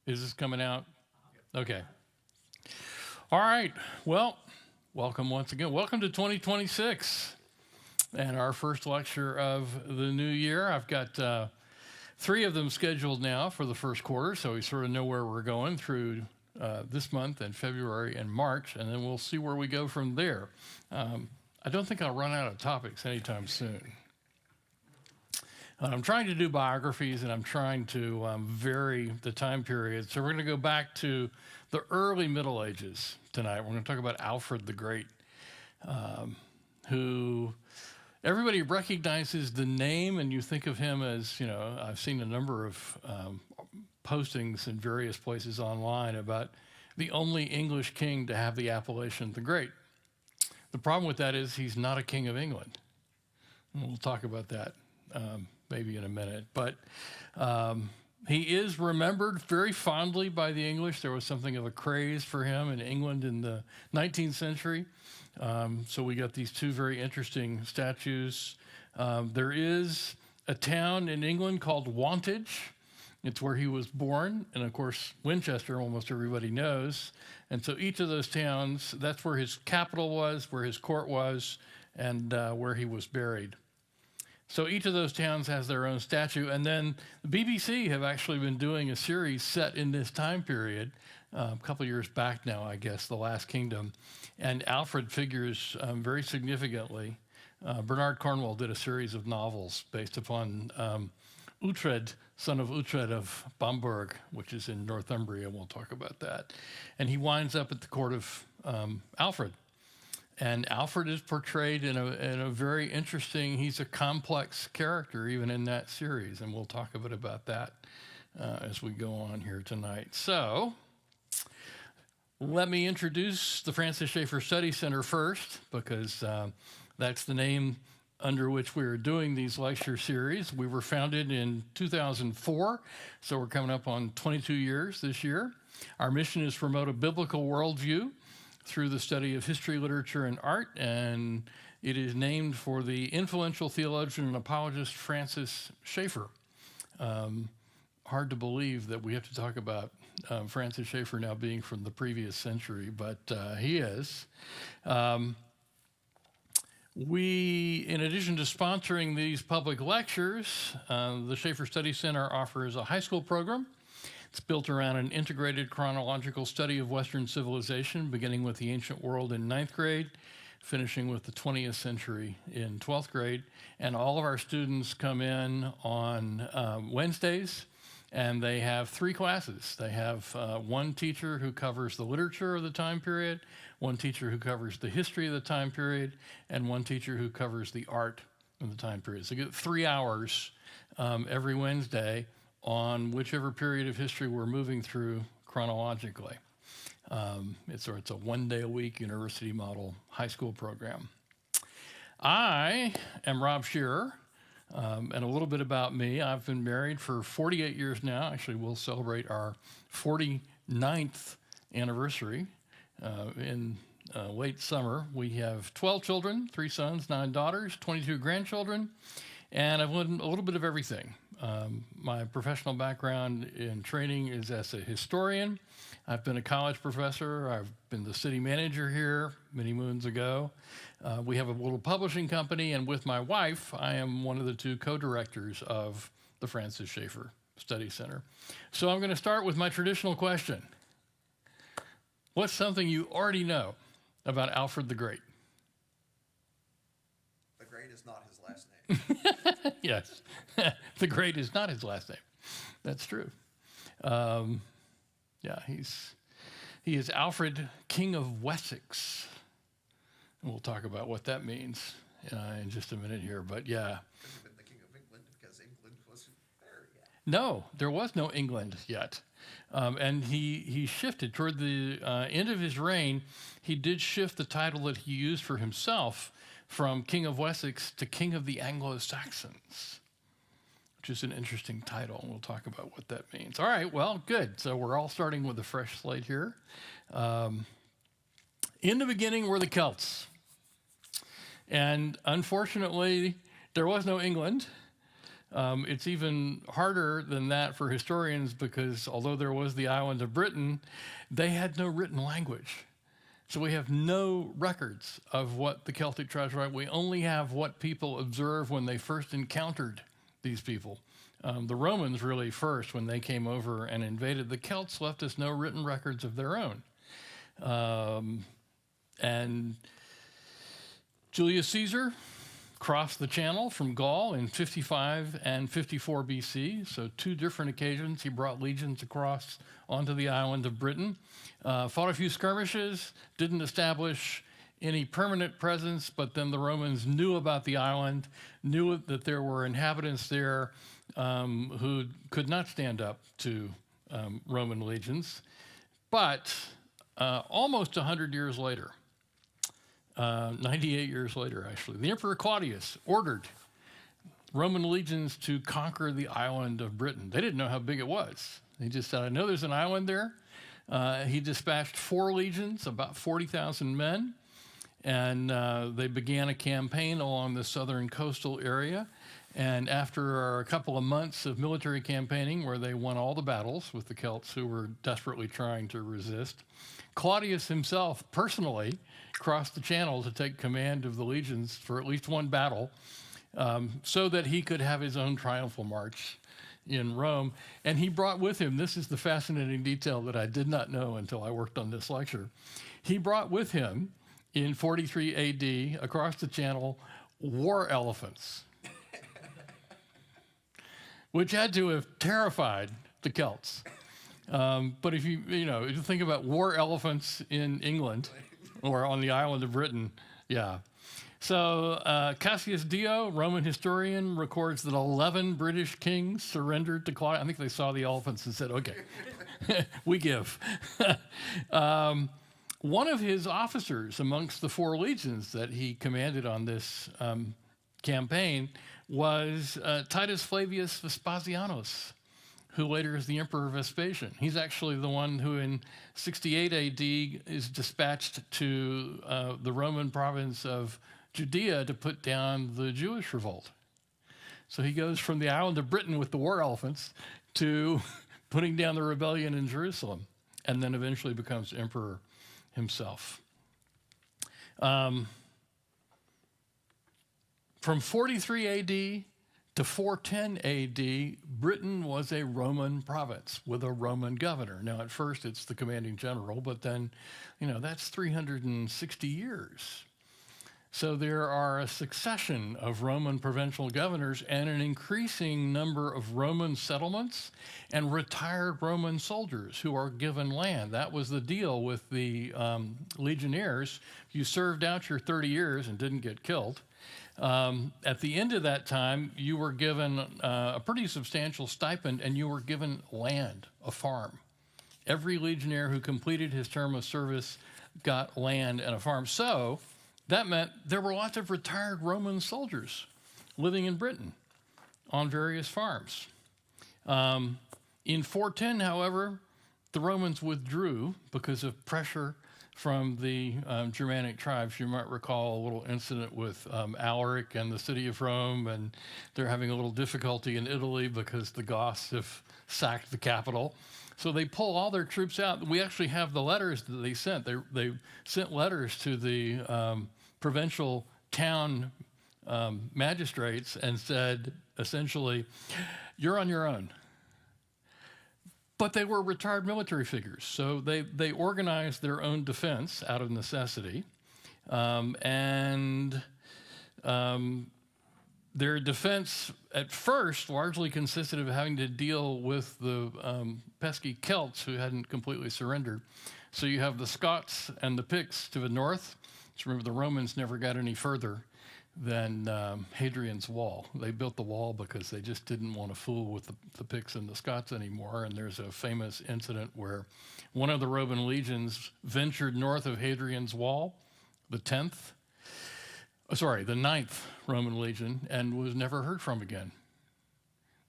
Is this coming out? Okay. All right. Well, welcome once again. Welcome to 2026 and our first lecture of the new year. I've got three of them scheduled now for the first quarter, so we sort of know where we're going through this month and February and March, and then we'll see where we go from there. I don't think I'll run out of topics anytime soon. I'm trying to do biographies, and I'm trying to vary the time period. So we're going to go back to the early Middle Ages tonight. We're going to talk about Alfred the Great, who everybody recognizes the name, and you think of him as, I've seen a number of postings in various places online about the only English king to have the appellation the Great. The problem with that is he's not a king of England. And we'll talk about that maybe in a minute. But he is remembered very fondly by the English. There was something of a craze for him in England in the 19th century. So we got these two very interesting statues. There is a town in England called Wantage. It's where he was born. And of course, Winchester, almost everybody knows. And so each of those towns, that's where his capital was, where his court was, and where he was buried. So each of those towns has their own statue. And then the BBC have actually been doing a series set in this time period, a couple of years back now, I guess, The Last Kingdom. And Alfred figures very significantly. Bernard Cornwell did a series of novels based upon Uhtred, son of Uhtred of Bamberg, which is in Northumbria. We'll talk about that. And he winds up at the court of Alfred. And Alfred is portrayed in a very interesting, he's a complex character even in that series. And we'll talk a bit about that as we go on here tonight. So let me introduce the Francis Schaeffer Study Center first, because that's the name under which we are doing these lecture series. We were founded in 2004, so we're coming up on 22 years this year. Our mission is to promote a biblical worldview through the study of history, literature, and art, and it is named for the influential theologian and apologist Francis Schaeffer. Hard to believe that we have to talk about Francis Schaeffer now being from the previous century, but he is. We, in addition to sponsoring these public lectures, the Schaeffer Study Center offers a high school program. It's built around an integrated chronological study of Western civilization, beginning with the ancient world in 9th grade, finishing with the 20th century in 12th grade. And all of our students come in on Wednesdays, and they have three classes. They have one teacher who covers the literature of the time period, one teacher who covers the history of the time period, and one teacher who covers the art of the time period. So you get 3 hours every Wednesday on whichever period of history we're moving through chronologically. It's a one-day-a-week university model high school program. I am Rob Shearer, and a little bit about me. I've been married for 48 years now. Actually, we'll celebrate our 49th anniversary in late summer. We have 12 children, 3 sons, 9 daughters, 22 grandchildren, and I've learned a little bit of everything. My professional background in training is as a historian. I've been a college professor. I've been the city manager here many moons ago. We have a little publishing company, and with my wife, I am one of the 2 co-directors of the Francis Schaeffer Study Center. So I'm going to start with my traditional question. What's something you already know about Alfred the Great? The Great is not his last name. Yes, the Great is not his last name. That's true. He is Alfred, King of Wessex. And we'll talk about what that means in just a minute here. But yeah. Could have been the King of England because England wasn't there yet. No, there was no England yet. And he shifted toward the end of his reign. He did shift the title that he used for himself from King of Wessex to King of the Anglo-Saxons, which is an interesting title, and we'll talk about what that means. All right, well, good. So we're all starting with a fresh slate here. In the beginning were the Celts. And unfortunately, there was no England. It's even harder than that for historians because although there was the island of Britain, they had no written language. So we have no records of what the Celtic tribes were like. We only have what people observed when they first encountered these people. The Romans really first, when they came over and invaded. The Celts left us no written records of their own. And Julius Caesar crossed the Channel from Gaul in 55 and 54 BC. So 2 different occasions he brought legions across onto the island of Britain. Fought a few skirmishes, didn't establish any permanent presence, but then the Romans knew about the island, knew that there were inhabitants there who could not stand up to Roman legions. But almost 100 years later, 98 years later, actually, the Emperor Claudius ordered Roman legions to conquer the island of Britain. They didn't know how big it was. He just said, I know there's an island there. He dispatched 4 legions, about 40,000 men, and they began a campaign along the southern coastal area. And after a couple of months of military campaigning, where they won all the battles with the Celts who were desperately trying to resist, Claudius himself personally crossed the Channel to take command of the legions for at least one battle, so that he could have his own triumphal march in Rome. And he brought with him, this is the fascinating detail that I did not know until I worked on this lecture, he brought with him in 43 AD across the Channel war elephants, which had to have terrified the Celts. But if you think about war elephants in England or on the island of Britain, yeah. So Cassius Dio, Roman historian, records that 11 British kings surrendered to Claudius. I think they saw the elephants and said, okay, we give. One of his officers amongst the 4 legions that he commanded on this campaign was Titus Flavius Vespasianus, who later is the Emperor Vespasian. He's actually the one who in 68 AD is dispatched to the Roman province of Judea to put down the Jewish revolt. So he goes from the island of Britain with the war elephants to putting down the rebellion in Jerusalem, and then eventually becomes emperor himself. From 43 AD to 410 AD, Britain was a Roman province with a Roman governor. Now, at first, it's the commanding general, but then, that's 360 years. So there are a succession of Roman provincial governors and an increasing number of Roman settlements and retired Roman soldiers who are given land. That was the deal with the legionnaires. You served out your 30 years and didn't get killed. At the end of that time, you were given a pretty substantial stipend, and you were given land, a farm. Every legionnaire who completed his term of service got land and a farm. So that meant there were lots of retired Roman soldiers living in Britain on various farms. In 410, however, the Romans withdrew because of pressure from the Germanic tribes. You might recall a little incident with Alaric and the city of Rome, and they're having a little difficulty in Italy because the Goths have sacked the capital. So they pull all their troops out. We actually have the letters that they sent. They sent letters to the provincial town magistrates and said, essentially, you're on your own. But they were retired military figures, so they organized their own defense out of necessity, and their defense at first largely consisted of having to deal with the pesky Celts who hadn't completely surrendered. So you have the Scots and the Picts to the north. So remember, the Romans never got any further than Hadrian's Wall. They built the wall because they just didn't want to fool with the Picts and the Scots anymore. And there's a famous incident where one of the Roman legions ventured north of Hadrian's Wall, the 9th Roman legion, and was never heard from again.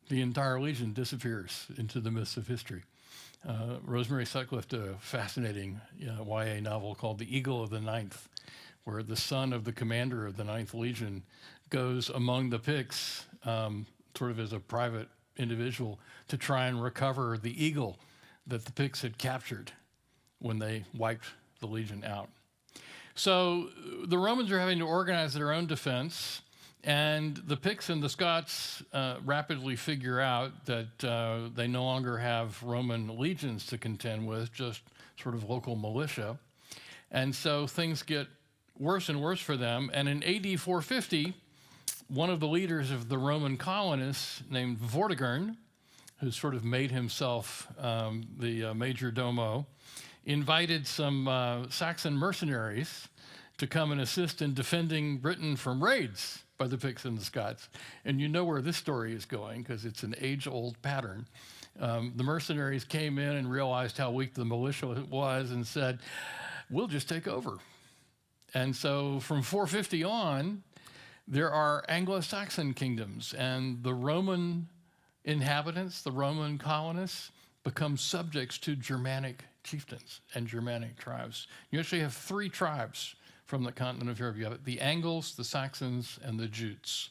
The entire legion disappears into the mists of history. Rosemary Sutcliffe did a fascinating YA novel called The Eagle of the Ninth, where the son of the commander of the 9th Legion goes among the Picts sort of as a private individual, to try and recover the eagle that the Picts had captured when they wiped the legion out. So the Romans are having to organize their own defense, and the Picts and the Scots rapidly figure out that they no longer have Roman legions to contend with, just sort of local militia. And so things get worse and worse for them. And in AD 450, one of the leaders of the Roman colonists named Vortigern, who sort of made himself the major domo, invited some Saxon mercenaries to come and assist in defending Britain from raids by the Picts and the Scots. And you know where this story is going, because it's an age-old pattern. The mercenaries came in and realized how weak the militia was and said, we'll just take over. And so from 450 on, there are Anglo-Saxon kingdoms, and the Roman inhabitants, the Roman colonists, become subjects to Germanic chieftains and Germanic tribes. You actually have 3 tribes from the continent of Europe. You have the Angles, the Saxons, and the Jutes,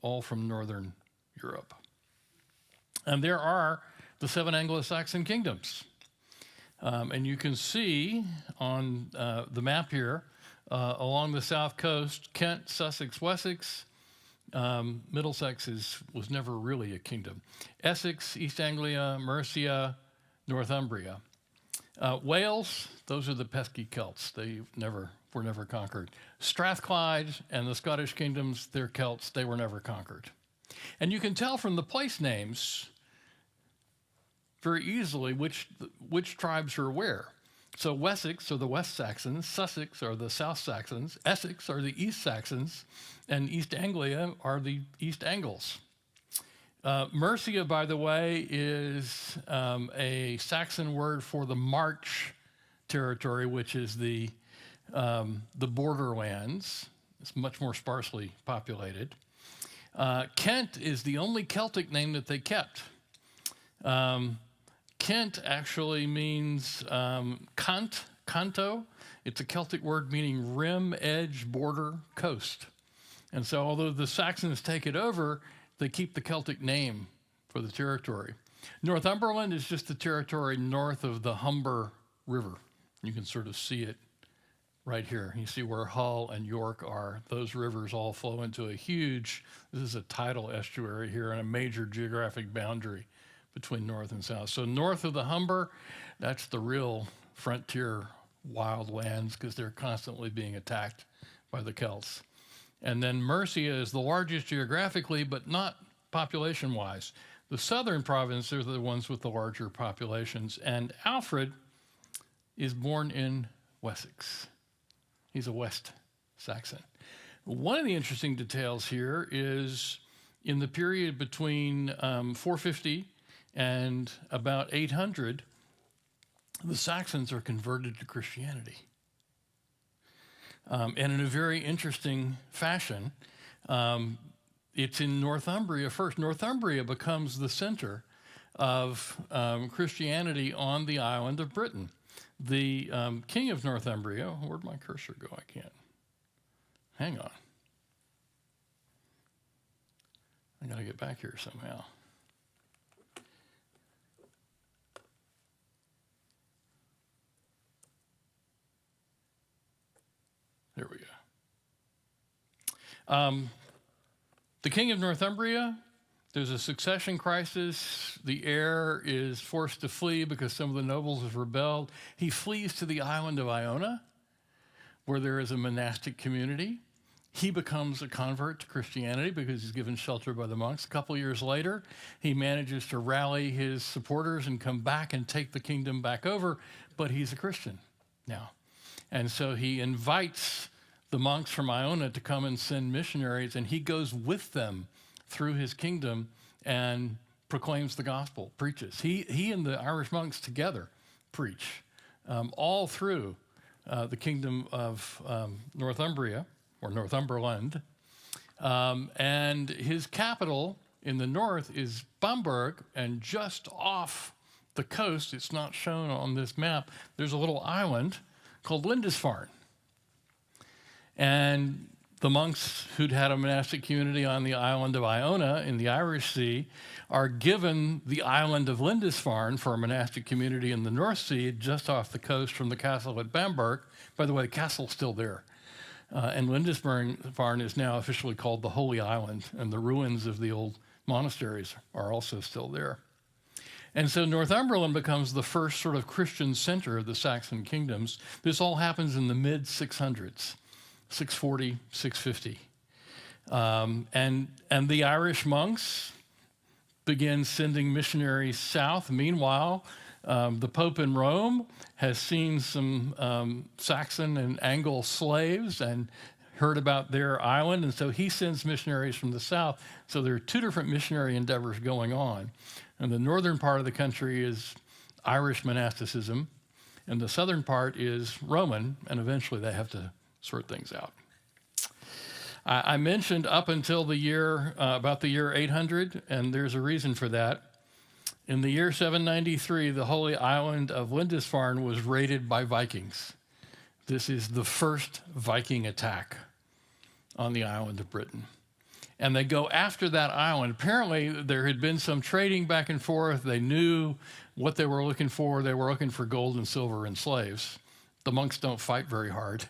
all from northern Europe. And there are the 7 Anglo-Saxon kingdoms. And you can see on the map here, along the south coast, Kent, Sussex, Wessex. Middlesex was never really a kingdom. Essex, East Anglia, Mercia, Northumbria. Wales, those are the pesky Celts. They were never conquered. Strathclyde and the Scottish kingdoms, they're Celts. They were never conquered. And you can tell from the place names very easily which tribes are where. So Wessex are the West Saxons, Sussex are the South Saxons, Essex are the East Saxons, and East Anglia are the East Angles. Mercia, by the way, is a Saxon word for the March territory, which is the borderlands. It's much more sparsely populated. Kent is the only Celtic name that they kept. Kent actually means canto. It's a Celtic word meaning rim, edge, border, coast. And so although the Saxons take it over, they keep the Celtic name for the territory. Northumberland is just the territory north of the Humber River. You can sort of see it right here. You see where Hull and York are. Those rivers all flow into a huge, this is a tidal estuary here, and a major geographic boundary between north and south. So north of the Humber, that's the real frontier wild lands, because they're constantly being attacked by the Celts. And then Mercia is the largest geographically, but not population-wise. The southern provinces are the ones with the larger populations. And Alfred is born in Wessex. He's a West Saxon. One of the interesting details here is in the period between 450 and about 800, the Saxons are converted to Christianity. And in a very interesting fashion, it's in Northumbria first. Northumbria becomes the center of Christianity on the island of Britain. The king of Northumbria, where'd my cursor go? I can't. Hang on. I gotta get back here somehow. There we go. The king of Northumbria, there's a succession crisis. The heir is forced to flee because some of the nobles have rebelled. He flees to the island of Iona, where there is a monastic community. He becomes a convert to Christianity because he's given shelter by the monks. A couple years later, he manages to rally his supporters and come back and take the kingdom back over, but he's a Christian now. And so he invites the monks from Iona to come and send missionaries, and he goes with them through his kingdom and proclaims the gospel, preaches. He and the Irish monks together preach all through the kingdom of Northumbria, or Northumberland. And his capital in the north is Bamberg, and just off the coast, it's not shown on this map, there's a little island called Lindisfarne. And The monks who'd had a monastic community on the island of Iona in the Irish Sea are given the island of Lindisfarne for a monastic community in the North Sea, just off the coast from the castle at Bamberg. By the way, the castle's still there. And Lindisfarne is now officially called the Holy Island, and the ruins of the old monasteries are also still there. And so Northumberland becomes the first sort of Christian center of the Saxon kingdoms. This all happens in the mid-600s, 640, 650. And the Irish monks begin sending missionaries south. Meanwhile, the Pope in Rome has seen some Saxon and Anglo slaves and heard about their island, and so he sends missionaries from the south. So there are two different missionary endeavors going on. And the northern part of the country is Irish monasticism, and the southern part is Roman, and eventually they have to sort things out. I mentioned up until the year, about the year 800, and there's a reason for that. In the year 793, the Holy Island of Lindisfarne was raided by Vikings. This is the first Viking attack on the island of Britain. And they go after that island. Apparently, there had been some trading back and forth. They knew what they were looking for. They were looking for gold and silver and slaves. The monks don't fight very hard.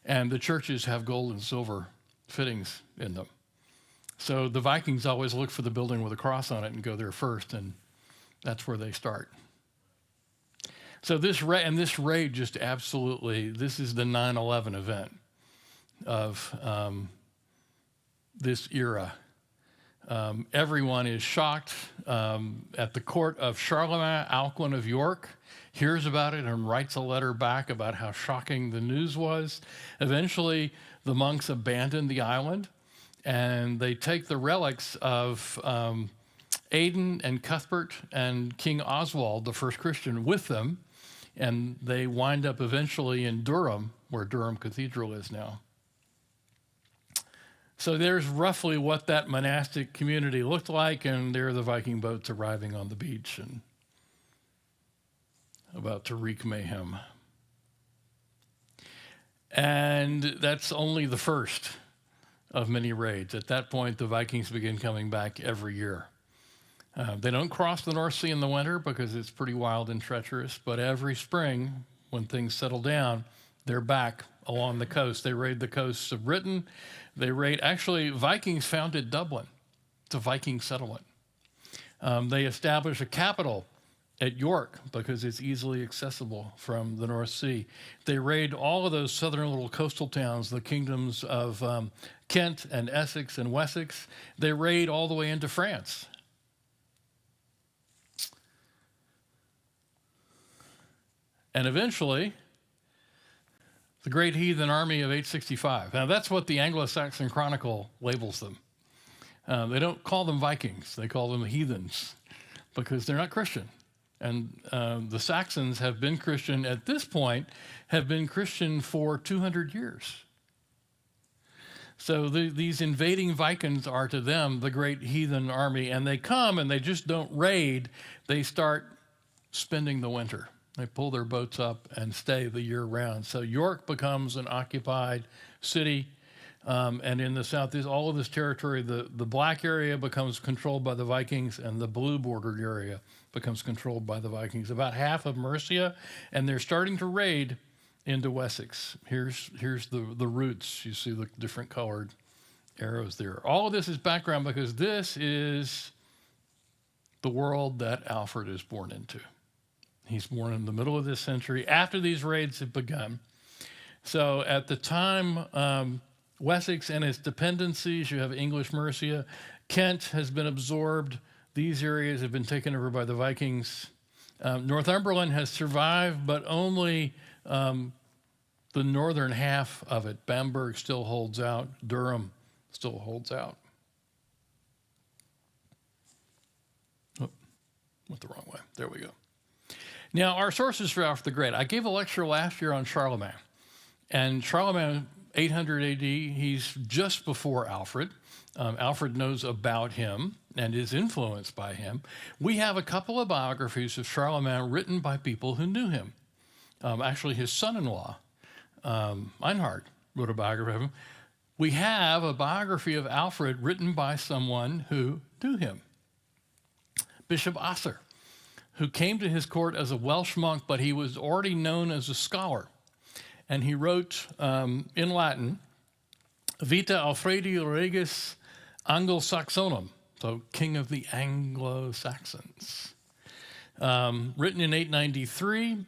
And the churches have gold and silver fittings in them. So the Vikings always look for the building with a cross on it and go there first, and that's where they start. So this raid just absolutely, this is the 9/11 event of this era. Everyone is shocked. At the court of Charlemagne, Alcuin of York hears about it and writes a letter back about how shocking the news was. Eventually, the monks abandon the island, and they take the relics of Aidan and Cuthbert and King Oswald, the first Christian, with them, and they wind up eventually in Durham, where Durham Cathedral is now. So there's roughly what that monastic community looked like, and there are the Viking boats arriving on the beach and about to wreak mayhem. And that's only the first of many raids. At that point, the Vikings begin coming back every year. They don't cross the North Sea in the winter because it's pretty wild and treacherous, but every spring, when things settle down, they're back along the coast. They raid the coasts of Britain. Actually, Vikings founded Dublin. It's a Viking settlement. They establish a capital at York because it's easily accessible from the North Sea. They raid all of those southern little coastal towns, the kingdoms of Kent and Essex and Wessex. They raid all the way into France. And eventually, the Great Heathen Army of 865. Now, that's what the Anglo-Saxon Chronicle labels them. They don't call them Vikings. They call them heathens because they're not Christian. And the Saxons have been Christian at this point, have been Christian for 200 years. So these invading Vikings are to them the Great Heathen Army, and they come and they just don't raid. They start spending the winter. They pull their boats up and stay the year round. So York becomes an occupied city. And in the southeast, all of this territory, the black area becomes controlled by the Vikings, and the blue bordered area becomes controlled by the Vikings. About half of Mercia, and they're starting to raid into Wessex. Here's the routes. You see the different colored arrows there. All of this is background because this is the world that Alfred is born into. He's born in the middle of this century after these raids have begun. So at the time, Wessex and its dependencies, you have English Mercia. Kent has been absorbed. These areas have been taken over by the Vikings. Northumberland has survived, but only the northern half of it. Bamberg still holds out. Durham still holds out. Oh, went the wrong way. There we go. Now, our sources for Alfred the Great. I gave a lecture last year on Charlemagne. And Charlemagne, 800 AD, he's just before Alfred. Alfred knows about him and is influenced by him. We have a couple of biographies of Charlemagne written by people who knew him. Actually, his son-in-law, Einhard, wrote a biography of him. we have a biography of Alfred written by someone who knew him, Bishop Asser, who came to his court as a Welsh monk, but he was already known as a scholar. And he wrote in Latin, Vita Alfredi Regis Anglo-Saxonum, so King of the Anglo-Saxons. Written in 893,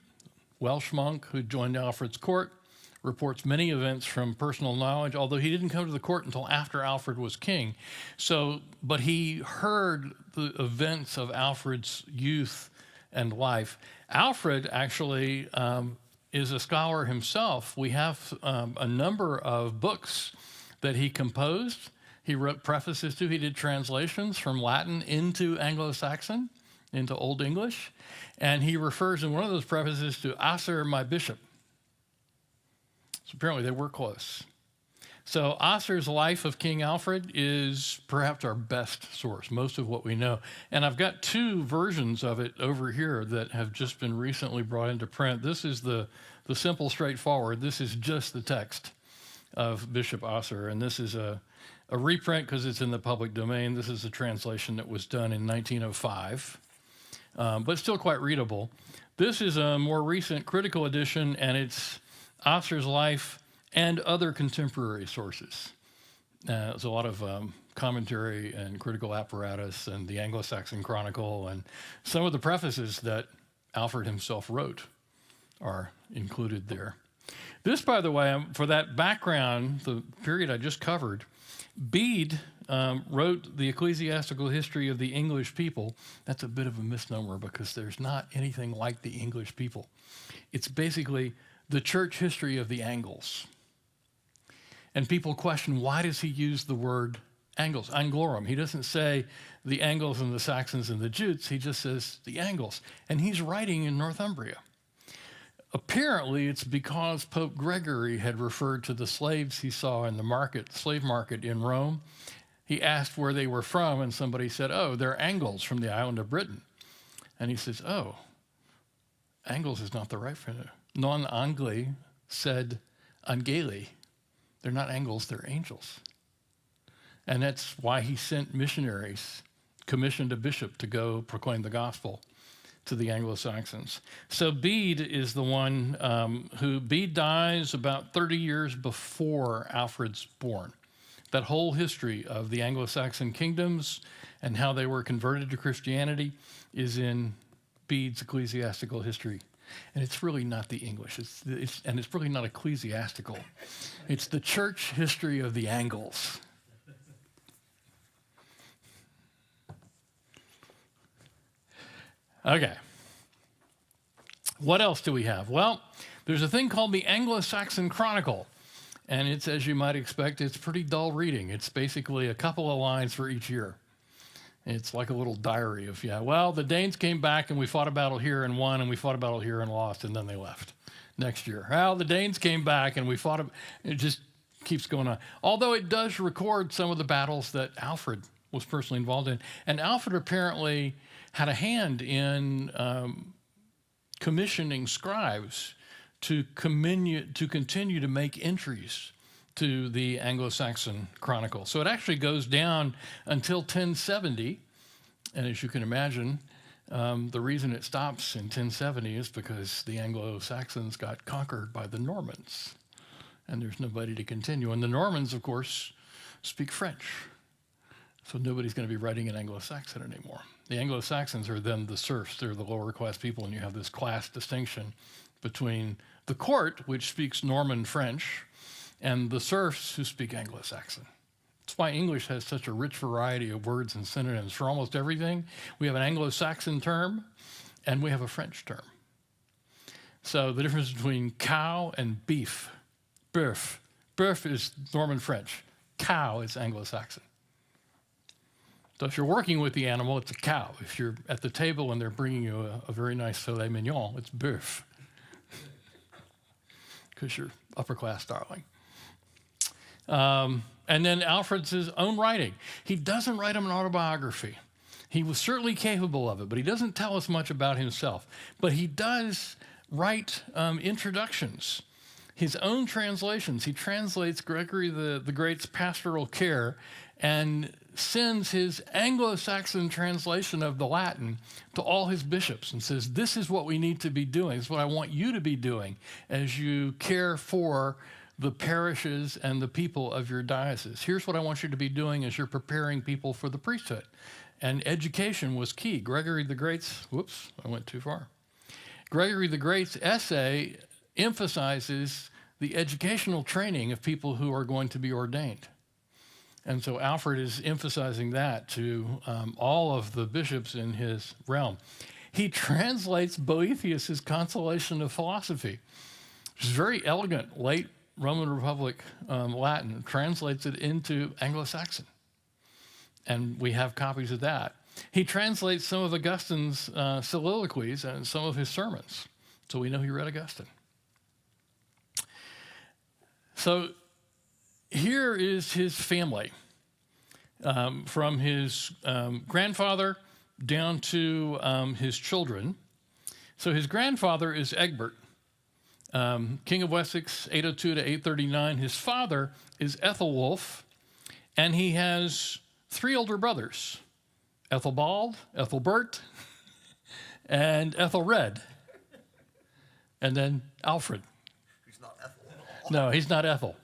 Welsh monk who joined Alfred's court, reports many events from personal knowledge, although he didn't come to the court until after Alfred was king. But he heard the events of Alfred's youth and life. Alfred actually is a scholar himself. We have a number of books that he composed. He wrote prefaces to, he did translations from Latin into Anglo-Saxon, into Old English. And he refers in one of those prefaces to Asser, my bishop. So apparently they were close. So Asser's life of King Alfred is perhaps our best source, most of what we know. And I've got two versions of it over here that have just been recently brought into print. This is the simple, straightforward. This is just the text of Bishop Asser. And this is a reprint because it's in the public domain. This is a translation that was done in 1905, but still quite readable. This is a more recent critical edition, and it's Asser's life and other contemporary sources. There's a lot of commentary and critical apparatus and the Anglo-Saxon Chronicle, and some of the prefaces that Alfred himself wrote are included there. This, by the way, for that background, the period I just covered, Bede wrote the Ecclesiastical History of the English People. That's a bit of a misnomer because there's not anything like the English people. It's basically the church history of the Angles. And people question, why does he use the word Angles, Anglorum? He doesn't say the Angles and the Saxons and the Jutes, he just says the Angles. And he's writing in Northumbria. Apparently, it's because Pope Gregory had referred to the slaves he saw in the slave market in Rome. He asked where they were from, and somebody said, oh, they're Angles from the island of Britain. And he says, oh, Angles is not the right phrase. Non-Angli said Angeli. They're not Angles, they're angels. And that's why he sent missionaries, commissioned a bishop to go proclaim the gospel to the Anglo-Saxons. So Bede is the one Bede dies about 30 years before Alfred's born. That whole history of the Anglo-Saxon kingdoms and how they were converted to Christianity is in Bede's Ecclesiastical History. And it's really not the English, and it's really not ecclesiastical. It's the church history of the Angles. Okay. What else do we have? Well, there's a thing called the Anglo-Saxon Chronicle, and it's, as you might expect, it's pretty dull reading. It's basically a couple of lines for each year. It's like a little diary of, well, the Danes came back and we fought a battle here and won, and we fought a battle here and lost, and then they left next year. Well, the Danes came back and we fought, it just keeps going on. Although it does record some of the battles that Alfred was personally involved in. And Alfred apparently had a hand in commissioning scribes to continue to make entries to the Anglo-Saxon Chronicle. So it actually goes down until 1070, and as you can imagine, the reason it stops in 1070 is because the Anglo-Saxons got conquered by the Normans, and there's nobody to continue. And the Normans, of course, speak French, so nobody's going to be writing in Anglo-Saxon anymore. The Anglo-Saxons are then the serfs, they're the lower class people, and you have this class distinction between the court, which speaks Norman French, and the serfs who speak Anglo-Saxon. That's why English has such a rich variety of words and synonyms for almost everything. We have an Anglo-Saxon term, and we have a French term. So the difference between cow and beef, bœuf. Bœuf is Norman French. Cow is Anglo-Saxon. So if you're working with the animal, it's a cow. If you're at the table and they're bringing you a very nice filet mignon, it's bœuf. Because you're upper class darling. And then Alfred's his own writing. He doesn't write him an autobiography. He was certainly capable of it, but he doesn't tell us much about himself. But he does write introductions. his own translations. He translates Gregory the Great's pastoral care and sends his Anglo-Saxon translation of the Latin to all his bishops and says, this is what we need to be doing. This is what I want you to be doing as you care for the parishes and the people of your diocese. Here's what I want you to be doing as you're preparing people for the priesthood. And education was key. Gregory the Great's, whoops, I went too far. Gregory the Great's essay emphasizes the educational training of people who are going to be ordained. And so Alfred is emphasizing that to all of the bishops in his realm. He translates Boethius's Consolation of Philosophy, which is very elegant, late Roman Republic Latin, translates it into Anglo-Saxon. And we have copies of that. He translates some of Augustine's soliloquies and some of his sermons. So we know he read Augustine. So here is his family, from his grandfather down to his children. So his grandfather is Egbert, King of Wessex, 802 to 839. His father is Ethelwulf, and he has 3 older brothers, Ethelbald, Ethelbert, and Ethelred, and then Alfred. He's not Ethel at all. No, he's not Ethel.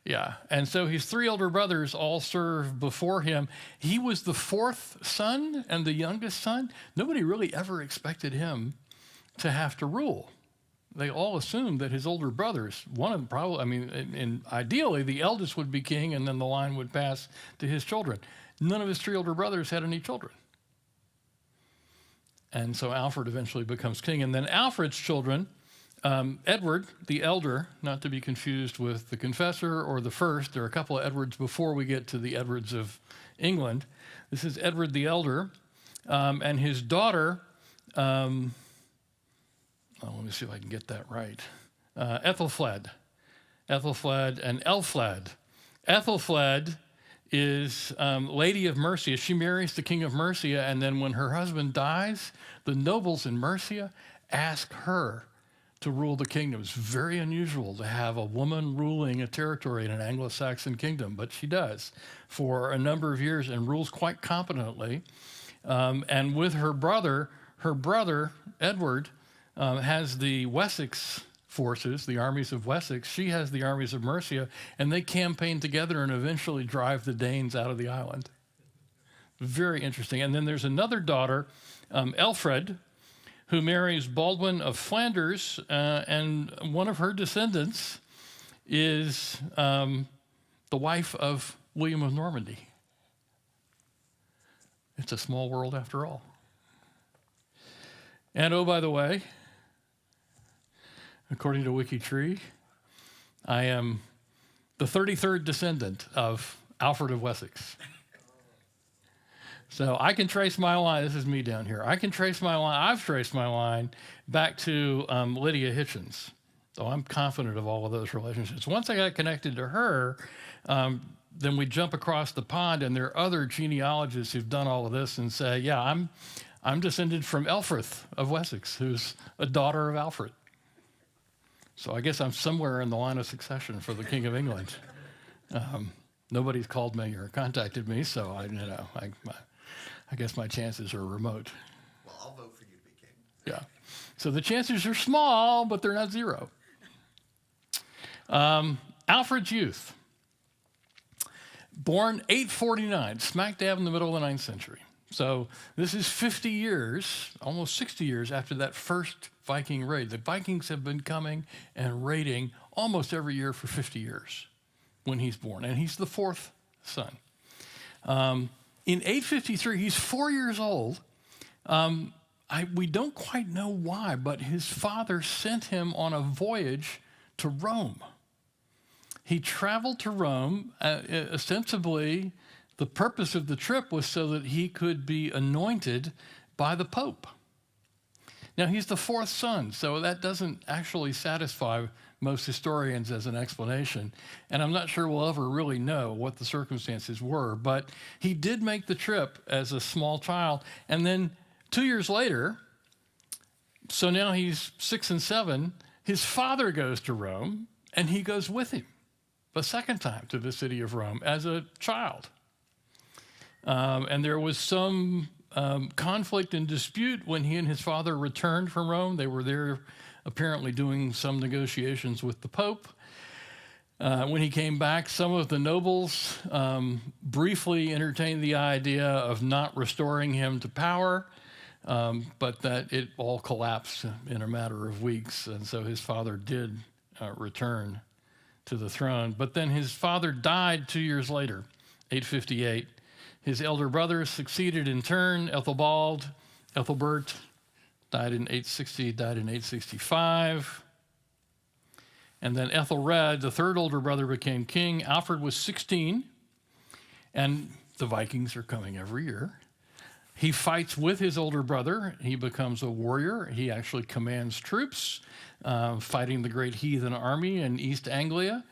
Yeah, and so his 3 older brothers all serve before him. He was the 4th son and the youngest son. Nobody really ever expected him to have to rule. They all assumed that his older brothers, one of them probably, and ideally the eldest would be king and then the line would pass to his children. None of his 3 older brothers had any children. And so Alfred eventually becomes king. And then Alfred's children, Edward, the elder, not to be confused with the Confessor or the First. There are a couple of Edwards before we get to the Edwards of England. This is Edward the Elder, and his daughter, let me see if I can get that right, Ethelfled and Elfled. Ethelfled is Lady of Mercia. She marries the King of Mercia, and then when her husband dies, the nobles in Mercia ask her to rule the kingdom. It's very unusual to have a woman ruling a territory in an Anglo-Saxon kingdom, but she does for a number of years and rules quite competently. And with her brother Edward has the Wessex forces, the armies of Wessex. She has the armies of Mercia, and they campaign together and eventually drive the Danes out of the island. Very interesting. And then there's another daughter, Elfred, who marries Baldwin of Flanders, and one of her descendants is the wife of William of Normandy. It's a small world after all. And oh, by the way, according to WikiTree, I am the 33rd descendant of Alfred of Wessex. So I can trace my line. This is me down here. I can trace my line. I've traced my line back to Lydia Hitchens. So I'm confident of all of those relationships. Once I got connected to her, then we jump across the pond, and there are other genealogists who've done all of this and say, yeah, I'm descended from Elfrith of Wessex, who's a daughter of Alfred. So I guess I'm somewhere in the line of succession for the King of England. Nobody's called me or contacted me, so I guess my chances are remote. Well, I'll vote for you to be king. Yeah. So the chances are small, but they're not zero. Alfred's youth. Born 849, smack dab in the middle of the 9th century. So this is 50 years, almost 60 years after that first Viking raid. The Vikings have been coming and raiding almost every year for 50 years when he's born. And he's the 4th son. In 853, he's 4 years old. We don't quite know why, but his father sent him on a voyage to Rome. He traveled to Rome. Ostensibly, the purpose of the trip was so that he could be anointed by the Pope. Now, he's the 4th son, so that doesn't actually satisfy most historians as an explanation. And I'm not sure we'll ever really know what the circumstances were, but he did make the trip as a small child. And then 2 years later, So now he's 6 and 7. His father goes to Rome, and he goes with him the second time to the city of Rome as a child. And there was some conflict and dispute when he and his father returned from Rome. They were there apparently doing some negotiations with the Pope. When he came back, some of the nobles briefly entertained the idea of not restoring him to power, but that it all collapsed in a matter of weeks. And so his father did return to the throne. But then his father died 2 years later, 858. His elder brother succeeded in turn, Ethelbald. Ethelbert died in 860, died in 865. And then Ethelred, the third older brother, became king. Alfred was 16, and the Vikings are coming every year. He fights with his older brother. He becomes a warrior. He actually commands troops, fighting the great heathen army in East Anglia.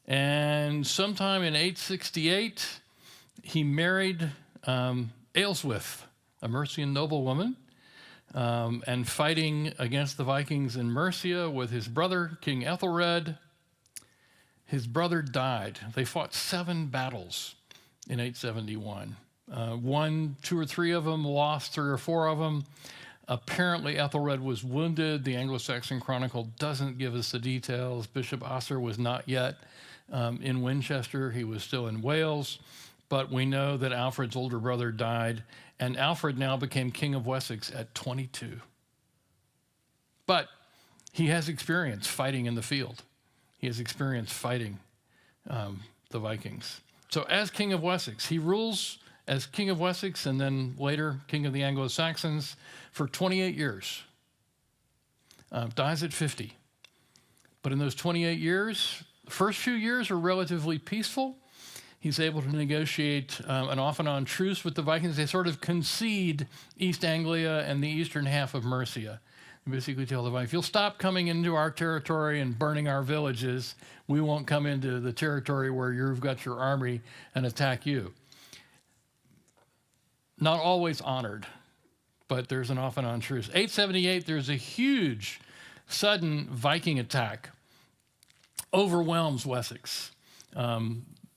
And sometime in 868, he married Aelswith, a Mercian noblewoman, and fighting against the Vikings in Mercia with his brother, King Ethelred. His brother died. They fought 7 battles in 871. Won 2 or 3 of them, lost 3 or 4 of them. Apparently, Ethelred was wounded. The Anglo-Saxon Chronicle doesn't give us the details. Bishop Asser was not yet in Winchester. He was still in Wales. But we know that Alfred's older brother died, and Alfred now became king of Wessex at 22. But he has experience fighting in the field. He has experience fighting the Vikings. So as king of Wessex, he rules as king of Wessex and then later king of the Anglo-Saxons for 28 years. Dies at 50. But in those 28 years, the first few years are relatively peaceful. He's able to negotiate an off-and-on truce with the Vikings. They sort of concede East Anglia and the eastern half of Mercia. They basically tell the Vikings, if you'll stop coming into our territory and burning our villages, we won't come into the territory where you've got your army and attack you. Not always honored, but there's an off-and-on truce. 878, there's a huge, sudden Viking attack. Overwhelms Wessex.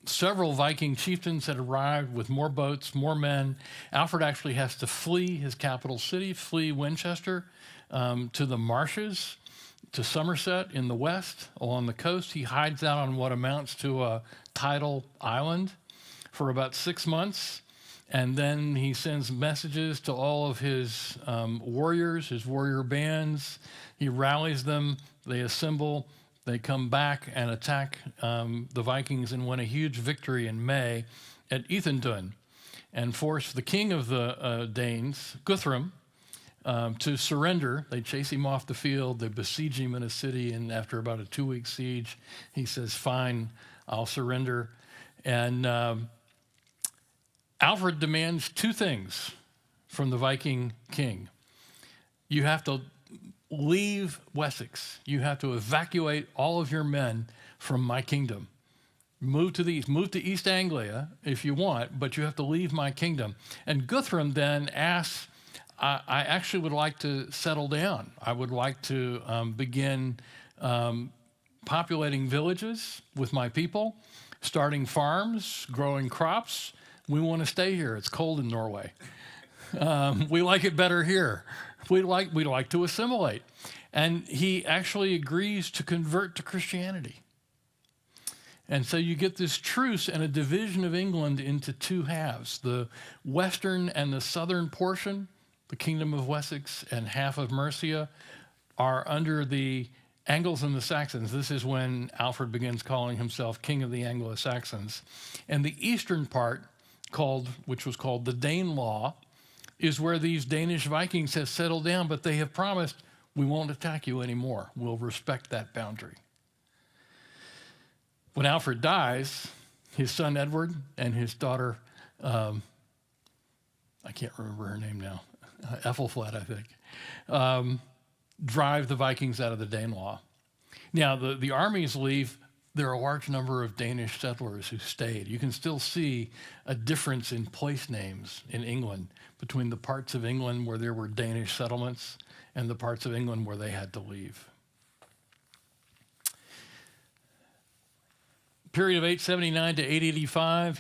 Several Viking chieftains had arrived with more boats, more men. Alfred actually has to flee his capital city, flee Winchester, to the marshes, to Somerset in the west, along the coast. He hides out on what amounts to a tidal island for about 6 months. And then he sends messages to all of his warriors, his warrior bands. He rallies them, they assemble. They come back and attack the Vikings and win a huge victory in May at Ethandun and force the king of the Danes, Guthrum, to surrender. They chase him off the field. They besiege him in a city, and after about a 2-week siege, he says, fine, I'll surrender. And Alfred demands 2 things from the Viking king. You have to leave Wessex. You have to evacuate all of your men from my kingdom. Move to the east. Move to East Anglia if you want, but you have to leave my kingdom. And Guthrum then asks, I actually would like to settle down. I would like to begin populating villages with my people, starting farms, growing crops. We want to stay here. It's cold in Norway. We like it better here. We like to assimilate. And he actually agrees to convert to Christianity. And so you get this truce and a division of England into 2 halves. The western and the southern portion, the kingdom of Wessex and half of Mercia, are under the Angles and the Saxons. This is when Alfred begins calling himself king of the Anglo-Saxons. And the eastern part, which was called the Danelaw, is where these Danish Vikings have settled down, but they have promised, we won't attack you anymore. We'll respect that boundary. When Alfred dies, his son Edward and his daughter, I can't remember her name now, Ethelfled, I think, drive the Vikings out of the Danelaw. Now, the armies leave there are a large number of Danish settlers who stayed. You can still see a difference in place names in England between the parts of England where there were Danish settlements and the parts of England where they had to leave. Period of 879 to 885,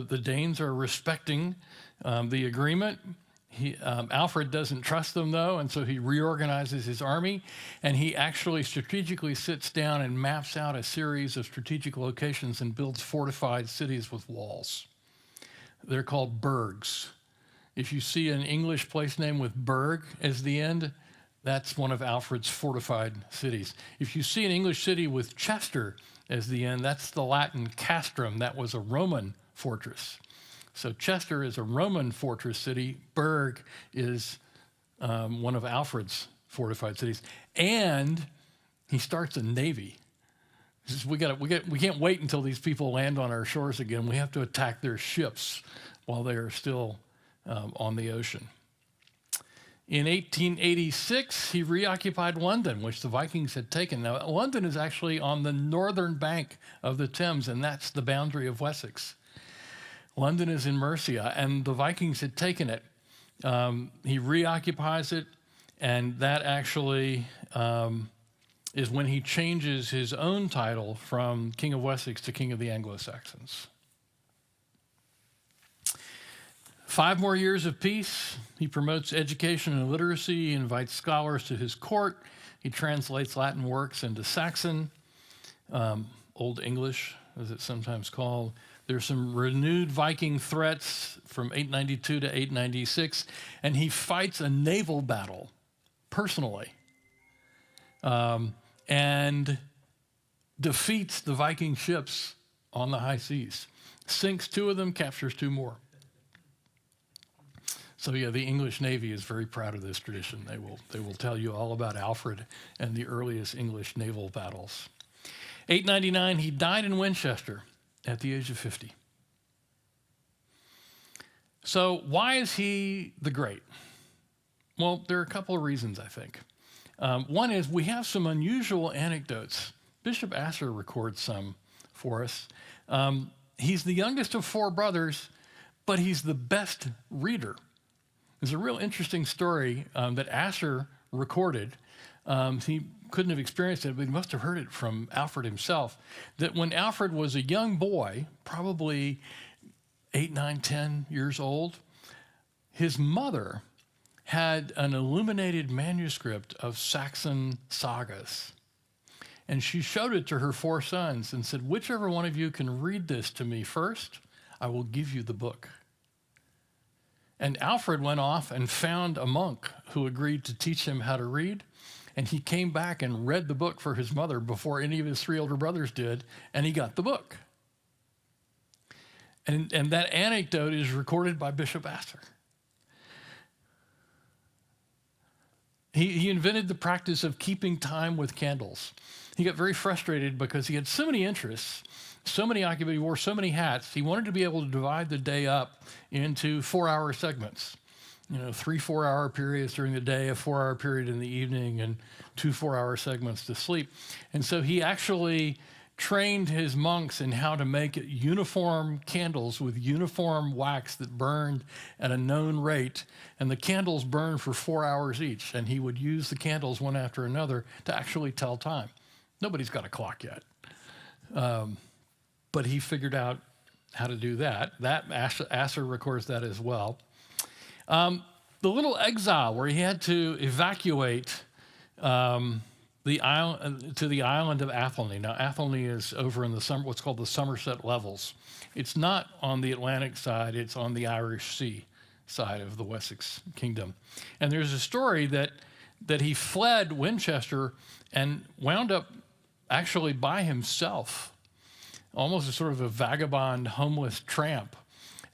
the Danes are respecting the agreement. Alfred doesn't trust them, though, and so he reorganizes his army, and he actually strategically sits down and maps out a series of strategic locations and builds fortified cities with walls. They're called burgs. If you see an English place name with Berg as the end, that's one of Alfred's fortified cities. If you see an English city with Chester as the end, that's the Latin castrum. That was a Roman fortress. So Chester is a Roman fortress city. Berg is one of Alfred's fortified cities. And he starts a navy. He says, we can't wait until these people land on our shores again. We have to attack their ships while they are still on the ocean. In 1886, he reoccupied London, which the Vikings had taken. Now, London is actually on the northern bank of the Thames, and that's the boundary of Wessex. London is in Mercia, and the Vikings had taken it. He reoccupies it, and that actually is when he changes his own title from King of Wessex to King of the Anglo-Saxons. 5 more years of peace. He promotes education and literacy. He invites scholars to his court. He translates Latin works into Saxon, Old English, as it's sometimes called. There's some renewed Viking threats from 892 to 896, and he fights a naval battle personally and defeats the Viking ships on the high seas. Sinks 2 of them, captures 2 more. So yeah, the English Navy is very proud of this tradition. They will tell you all about Alfred and the earliest English naval battles. 899, he died in Winchester at the age of 50. So why is he the great? Well, there are a couple of reasons, I think. One is we have some unusual anecdotes. Bishop Asser records some for us. He's the youngest of 4 brothers, but he's the best reader. There's a real interesting story that Asser recorded. He couldn't have experienced it, but he must have heard it from Alfred himself, that when Alfred was a young boy, probably 8, 9, 10 years old, his mother had an illuminated manuscript of Saxon sagas. And she showed it to her 4 sons and said, whichever one of you can read this to me first, I will give you the book. And Alfred went off and found a monk who agreed to teach him how to read. And he came back and read the book for his mother before any of his 3 older brothers did, and he got the book. And that anecdote is recorded by Bishop Asser. He invented the practice of keeping time with candles. He got very frustrated because he had so many interests, so many occupations, he wore so many hats. He wanted to be able to divide the day up into 4-hour segments. 3 4-hour periods during the day, a 4-hour period in the evening, and 2 4-hour segments to sleep. And so he actually trained his monks in how to make uniform candles with uniform wax that burned at a known rate. And the candles burned for 4 hours each. And he would use the candles one after another to actually tell time. Nobody's got a clock yet. But he figured out how to do that. Asser records that as well. The little exile where he had to evacuate the island to the island of Athelney. Now, Athelney is over in what's called the Somerset Levels. It's not on the Atlantic side; it's on the Irish Sea side of the Wessex Kingdom. And there's a story that he fled Winchester and wound up actually by himself, almost a sort of a vagabond, homeless tramp,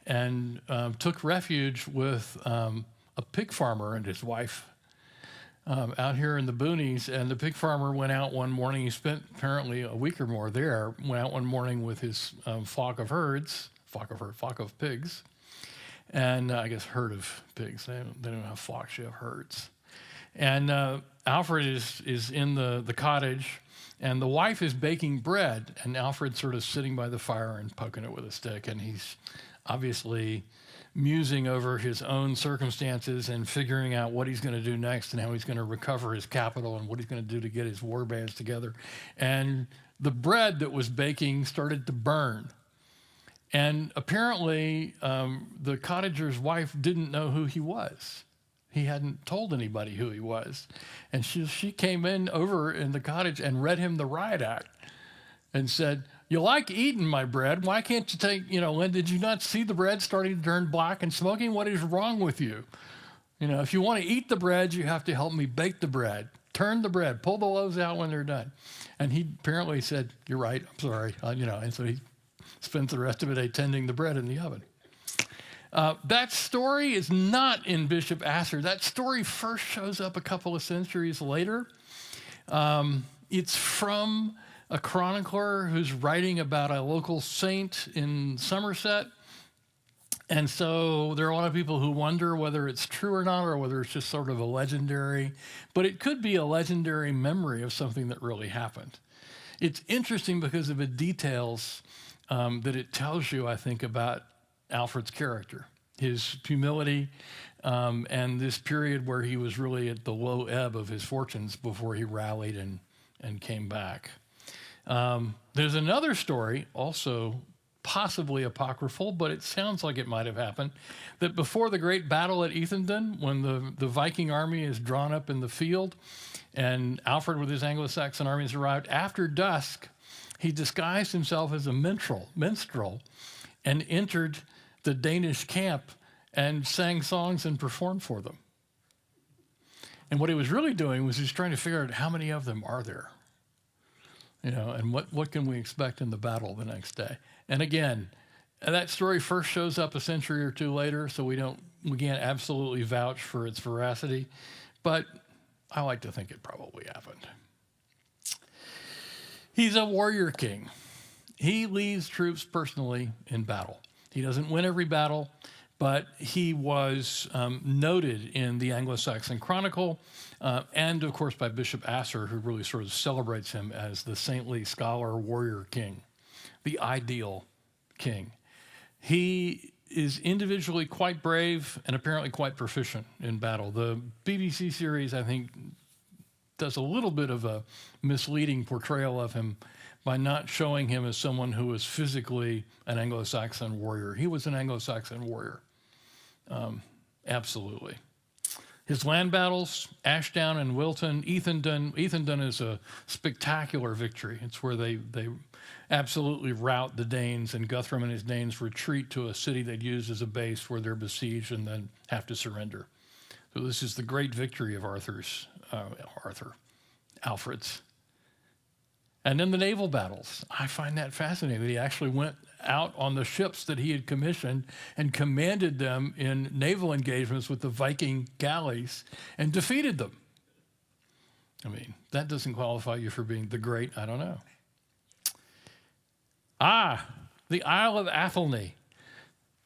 and took refuge with a pig farmer and his wife out here in the boonies. And the pig farmer went out one morning. He spent apparently a week or more there. Went out one morning with his flock of pigs, and I guess herd of pigs. They don't have flocks; you have herds. And Alfred is in the cottage, And the wife is baking bread, and Alfred's sort of sitting by the fire and poking it with a stick, and he's obviously musing over his own circumstances and figuring out what he's going to do next and how he's going to recover his capital and what he's going to do to get his war bands together. And the bread that was baking started to burn. And apparently, the cottager's wife didn't know who he was. He hadn't told anybody who he was. And she came over in the cottage and read him the riot act and said, "You like eating my bread. Why can't you take, did you not see the bread starting to turn black and smoking? What is wrong with you? If you want to eat the bread, you have to help me bake the bread. Turn the bread, pull the loaves out when they're done." And he apparently said, "You're right, I'm sorry." And so he spent the rest of the day tending the bread in the oven. That story is not in Bishop Asser. That story first shows up a couple of centuries later. It's from a chronicler who's writing about a local saint in Somerset. And so there are a lot of people who wonder whether it's true or not, or whether it's just sort of a legendary, but it could be a legendary memory of something that really happened. It's interesting because of the details that it tells you, I think, about Alfred's character, his humility, and this period where he was really at the low ebb of his fortunes before he rallied and came back. There's another story, also possibly apocryphal, but it sounds like it might have happened, that before the great battle at Ethandun, when the Viking army is drawn up in the field, and Alfred with his Anglo-Saxon armies arrived, after dusk, he disguised himself as a minstrel and entered the Danish camp and sang songs and performed for them. And what he was really doing was he's trying to figure out how many of them are there, and what can we expect in the battle the next day. And again, that story first shows up a century or two later, so we can't absolutely vouch for its veracity, but I like to think it probably happened. He's a warrior king. He leads troops personally in battle. He doesn't win every battle, but he was noted in the Anglo-Saxon Chronicle, and of course by Bishop Asser, who really sort of celebrates him as the saintly scholar warrior king, the ideal king. He is individually quite brave and apparently quite proficient in battle. The BBC series, I think, does a little bit of a misleading portrayal of him by not showing him as someone who was physically an Anglo-Saxon warrior. He was an Anglo-Saxon warrior, absolutely. His land battles, Ashdown and Wilton, Ethandun. Ethandun is a spectacular victory. It's where they absolutely rout the Danes, and Guthrum and his Danes retreat to a city they'd used as a base where they're besieged and then have to surrender. So this is the great victory of Alfred's. And then the naval battles. I find that fascinating that he actually went out on the ships that he had commissioned and commanded them in naval engagements with the Viking galleys and defeated them. I mean, that doesn't qualify you for being the great, I don't know. The Isle of Athelney.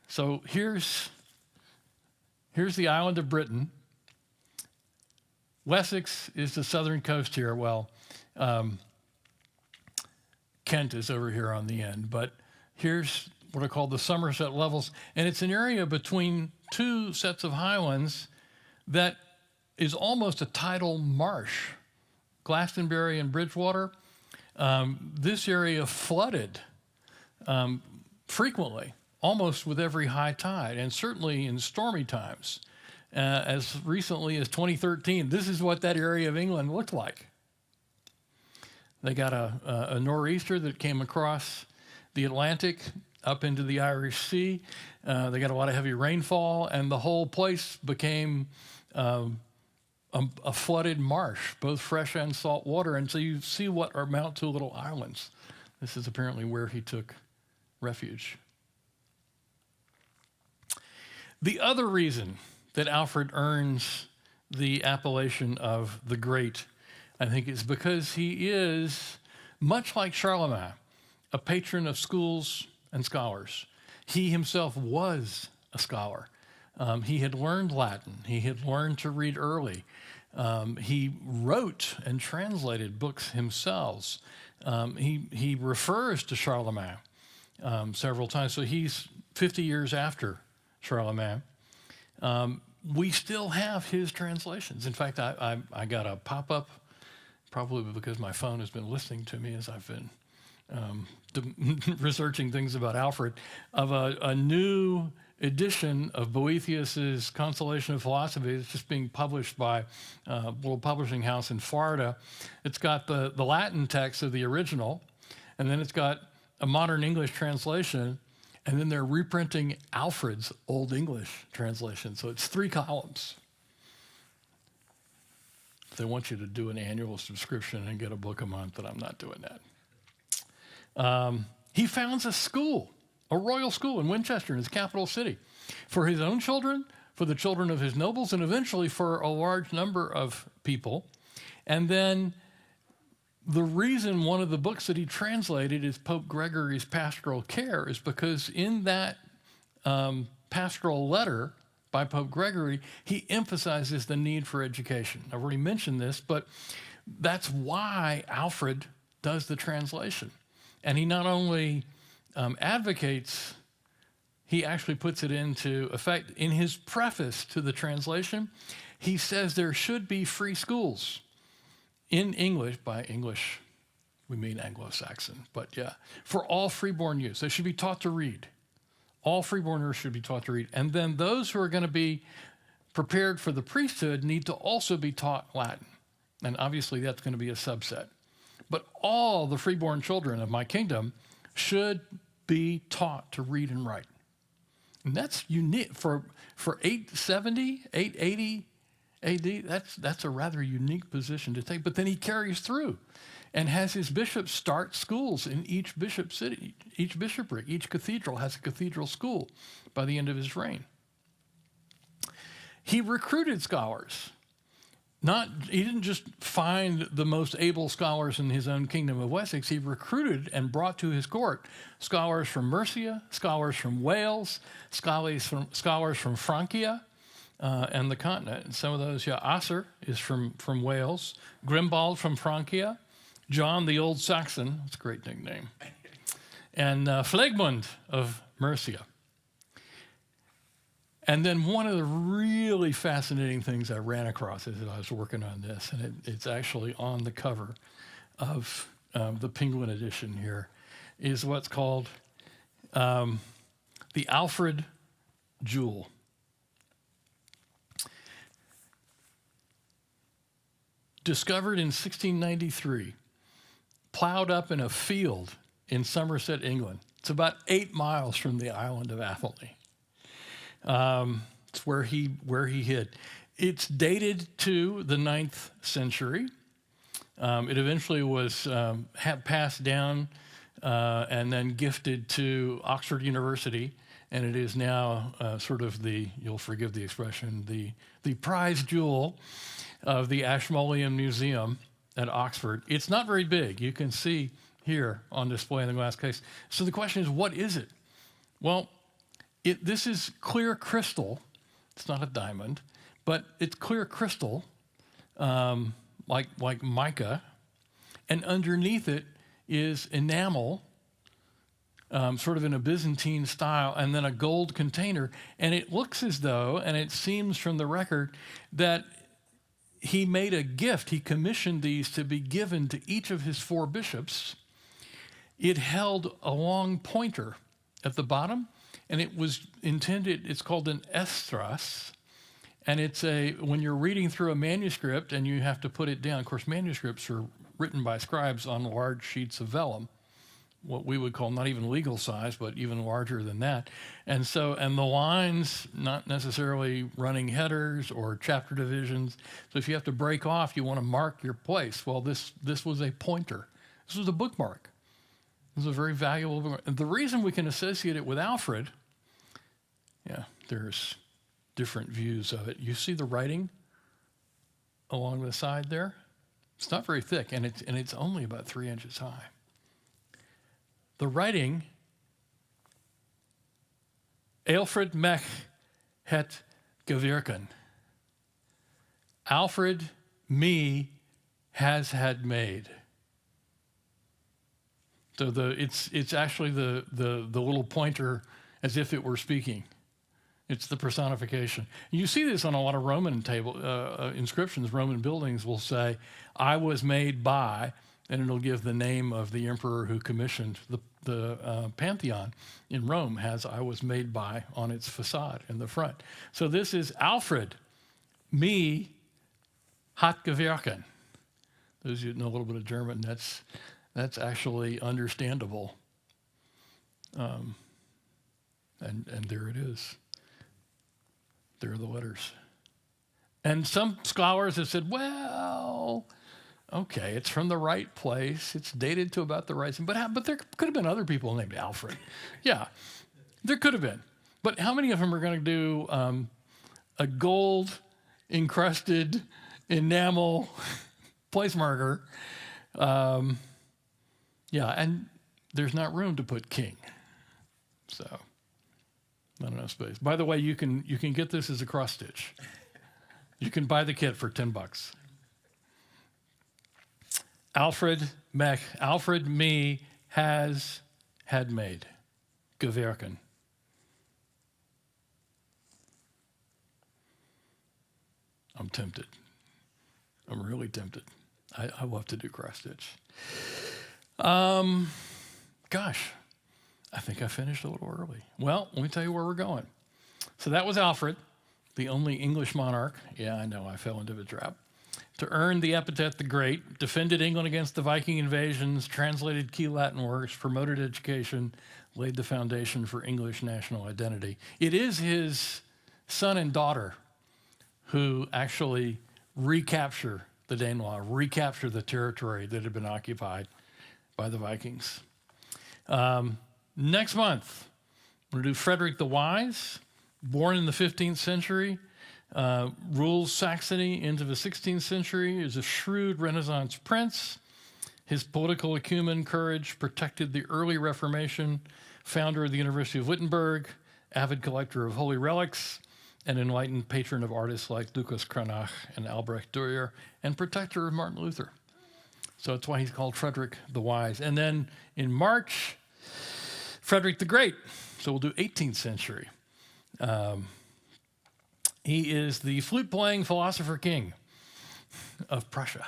So here's the island of Britain. Wessex is the southern coast here. Well, Kent is over here on the end, but here's what are called the Somerset Levels, and it's an area between two sets of highlands that is almost a tidal marsh. Glastonbury and Bridgewater, this area flooded frequently, almost with every high tide, and certainly in stormy times. As recently as 2013, this is what that area of England looked like. They got a nor'easter that came across the Atlantic up into the Irish Sea. They got a lot of heavy rainfall, and the whole place became a flooded marsh, both fresh and salt water. And so you see what amount to little islands. This is apparently where he took refuge. The other reason that Alfred earns the appellation of the Great, I think, is because he is, much like Charlemagne, a patron of schools and scholars. He himself was a scholar. He had learned Latin. He had learned to read early. He wrote and translated books himself. He refers to Charlemagne several times. So he's 50 years after Charlemagne. We still have his translations. In fact, I got a pop-up, probably because my phone has been listening to me as I've been researching things about Alfred, of a new edition of Boethius's Consolation of Philosophy. It's just being published by a little publishing house in Florida. It's got the Latin text of the original, and then it's got a modern English translation, and then they're reprinting Alfred's Old English translation. So it's 3 columns. They want you to do an annual subscription and get a book a month, and I'm not doing that. He founds a school, a royal school in Winchester, in his capital city, for his own children, for the children of his nobles, and eventually for a large number of people. And then the reason one of the books that he translated is Pope Gregory's Pastoral Care is because in that pastoral letter by Pope Gregory, he emphasizes the need for education. I've already mentioned this, but that's why Alfred does the translation. And he not only advocates, he actually puts it into effect. In his preface to the translation, he says there should be free schools in English. By English, we mean Anglo-Saxon, but yeah, for all freeborn youth. They should be taught to read. All freeborners should be taught to read. And then those who are going to be prepared for the priesthood need to also be taught Latin. And obviously that's going to be a subset. But all the freeborn children of my kingdom should be taught to read and write. And that's unique. For 870, 880 AD, that's a rather unique position to take. But then he carries through and has his bishops start schools in each bishop city, each bishopric, each cathedral has a cathedral school by the end of his reign. He recruited scholars. He didn't just find the most able scholars in his own kingdom of Wessex. He recruited and brought to his court scholars from Mercia, scholars from Wales, scholars from Francia and the continent. And some of those, Asser is from Wales, Grimbald from Francia, John the Old Saxon, that's a great nickname, and Phlegmund of Mercia. And then one of the really fascinating things I ran across as I was working on this, and it's actually on the cover of the Penguin edition here, is what's called the Alfred Jewel. Discovered in 1693, plowed up in a field in Somerset, England. It's about 8 miles from the island of Athelney. It's where he hid. It's dated to the 9th century. It eventually was passed down and then gifted to Oxford University, and it is now sort of you'll forgive the expression, the prize jewel of the Ashmolean Museum at Oxford. It's not very big. You can see here on display in the glass case. So the question is, what is it? Well, this is clear crystal. It's not a diamond, but it's clear crystal, like mica, and underneath it is enamel, sort of in a Byzantine style, and then a gold container. And it looks as though, and it seems from the record, that he made a gift. He commissioned these to be given to each of his 4 bishops. It held a long pointer at the bottom, and it was intended, it's called an estras, and it's when you're reading through a manuscript and you have to put it down. Of course, manuscripts are written by scribes on large sheets of vellum, what we would call not even legal size, but even larger than that. And the lines, not necessarily running headers or chapter divisions. So if you have to break off, you want to mark your place. Well, this was a pointer. This was a bookmark. It was a very valuable bookmark. And the reason we can associate it with Alfred, there's different views of it. You see the writing along the side there? It's not very thick, and it's only about 3 inches high. The writing, Alfred mech het gewirken. Alfred me has had made. So it's actually the little pointer as if it were speaking. It's the personification. You see this on a lot of Roman inscriptions. Roman buildings will say, "I was made by," and it'll give the name of the emperor who commissioned the Pantheon in Rome has "I was made by" on its facade in the front. So this is Alfred, me, hat gewirken. Those of you who know a little bit of German, that's actually understandable. And there it is. There are the letters. And some scholars have said, well, okay, it's from the right place. It's dated to about the right thing. But there could have been other people named Alfred. Yeah, there could have been. But how many of them are going to do a gold encrusted enamel place marker? Yeah, and there's not room to put king. So, not enough space. By the way, you can get this as a cross stitch. You can buy the kit for $10. Alfred me had made. Gewerken. I'm tempted. I'm really tempted. I love to do cross stitch. Gosh, I think I finished a little early. Well, let me tell you where we're going. So that was Alfred, the only English monarch. Yeah, I know, I fell into the trap. To earn the epithet the Great, defended England against the Viking invasions, translated key Latin works, promoted education, laid the foundation for English national identity. It is his son and daughter who actually recapture the Danelaw, recapture the territory that had been occupied by the Vikings. Next month, we're going to do Frederick the Wise, born in the 15th century, rules Saxony into the 16th century, is a shrewd Renaissance prince. His political acumen, courage protected the early Reformation, founder of the University of Wittenberg, avid collector of holy relics, an enlightened patron of artists like Lucas Cranach and Albrecht Dürer, and protector of Martin Luther. So that's why he's called Frederick the Wise. And then in March, Frederick the Great. So we'll do 18th century. He is the flute-playing philosopher king of Prussia.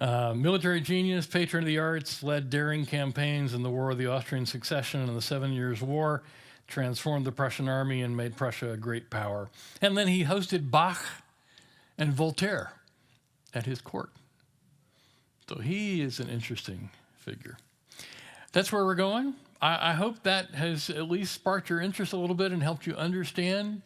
Military genius, patron of the arts, led daring campaigns in the War of the Austrian Succession and the 7 Years' War, transformed the Prussian army and made Prussia a great power. And then he hosted Bach and Voltaire at his court. So he is an interesting figure. That's where we're going. I hope that has at least sparked your interest a little bit and helped you understand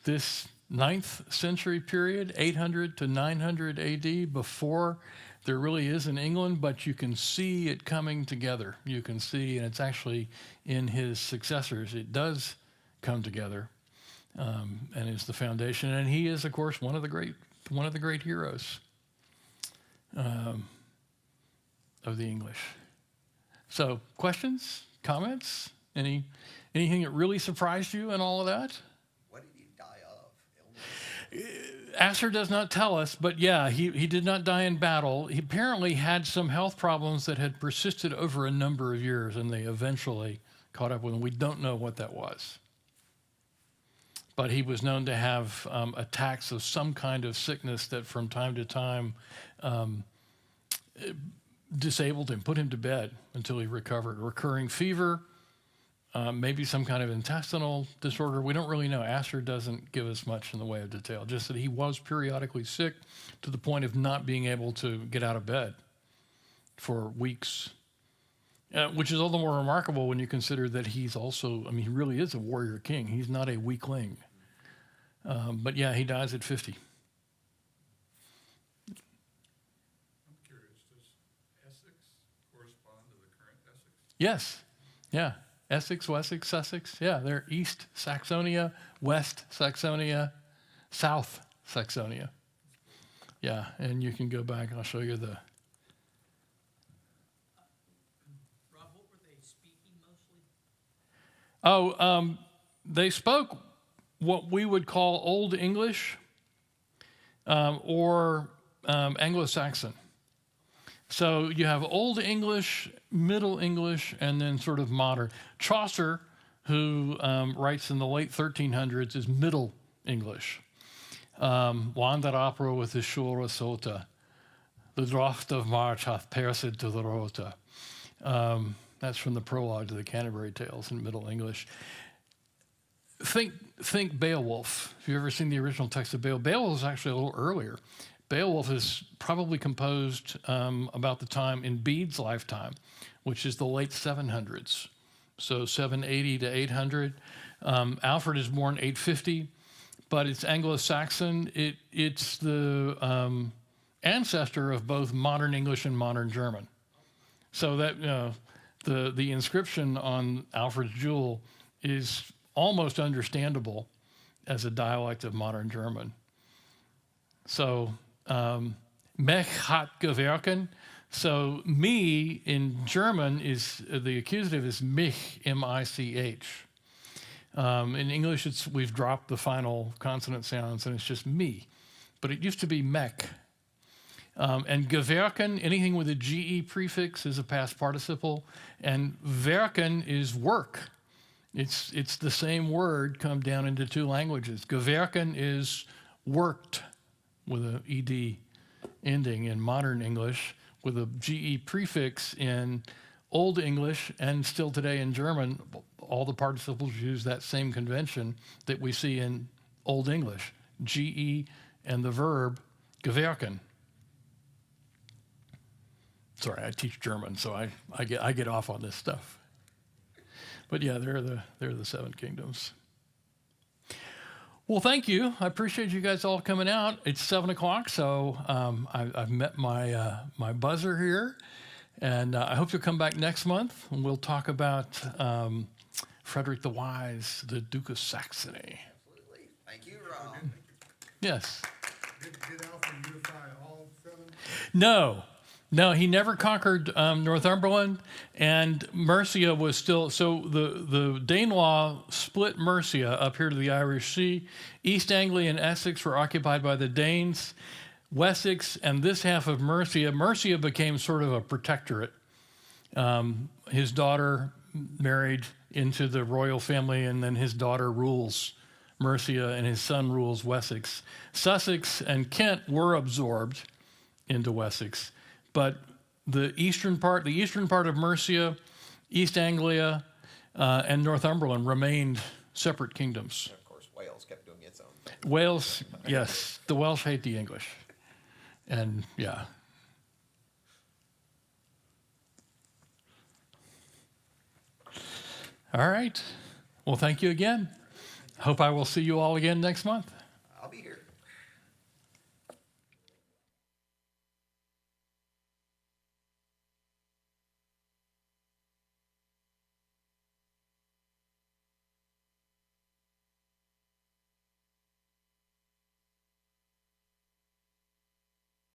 this 9th century period, 800 to 900 AD, before there really is in England, but you can see it coming together. You can see, and it's actually in his successors, it does come together, and is the foundation. And he is, of course, one of the great heroes of the English. So, questions, comments, anything that really surprised you in all of that? What did he die of? Illness? Asser does not tell us, but yeah, he did not die in battle. He apparently had some health problems that had persisted over a number of years, and they eventually caught up with him. We don't know what that was. But he was known to have attacks of some kind of sickness that from time to time disabled him, put him to bed until he recovered. Recurring fever, maybe some kind of intestinal disorder. We don't really know. Asser doesn't give us much in the way of detail, just that he was periodically sick to the point of not being able to get out of bed for weeks, which is all the more remarkable when you consider that he's also, he really is a warrior king. He's not a weakling. But yeah, he dies at 50. I'm curious, does Essex correspond to the current Essex? Yes. Yeah. Essex, Wessex, Sussex. Yeah, they're East Saxonia, West Saxonia, South Saxonia. Yeah, and you can go back. I'll show you the. Rob, what were they speaking mostly? Oh, they spoke what we would call Old English. or Anglo-Saxon. So you have Old English, Middle English, and then sort of modern. Chaucer, who writes in the late 1300s, is Middle English. Wander opera with the shura sota. The draft of March hath pierced to the rota. That's from the prologue to the Canterbury Tales in Middle English. Think Beowulf. Have you ever seen the original text of Beowulf? Beowulf is actually a little earlier. Beowulf is probably composed about the time in Bede's lifetime, which is the late 700s. So 780 to 800. Alfred is born 850, but it's Anglo-Saxon. It's the ancestor of both modern English and modern German. So that the inscription on Alfred's jewel is almost understandable as a dialect of modern German. So Mech hat gewerken. So me in German is the accusative is mich, M-I-C-H. In English, we've dropped the final consonant sounds and it's just me, but it used to be mech. And gewerken, anything with a GE prefix is a past participle, and werken is work. It's the same word come down into two languages. Gewerken is worked with an ED ending in modern English, with a GE prefix in Old English, and still today in German. All the participles use that same convention that we see in Old English, GE and the verb gewerken. Sorry, I teach German, so I get off on this stuff. But yeah, they're the seven kingdoms. Well, thank you. I appreciate you guys all coming out. It's 7 o'clock, so I've met my buzzer here, and I hope you'll come back next month, and we'll talk about Frederick the Wise, the Duke of Saxony. Absolutely. Thank you, Rob. Yes. Did Alfred unify all seven? No, he never conquered Northumberland, and Mercia was still, so the Danelaw split Mercia up here to the Irish Sea. East Anglia and Essex were occupied by the Danes. Wessex and this half of Mercia became sort of a protectorate. His daughter married into the royal family, and then his daughter rules Mercia and his son rules Wessex. Sussex and Kent were absorbed into Wessex. But the eastern part of Mercia, East Anglia, and Northumberland remained separate kingdoms. And of course, Wales kept doing its own thing. Wales, yes, the Welsh hate the English. And yeah. All right. Well, thank you again. Hope I will see you all again next month.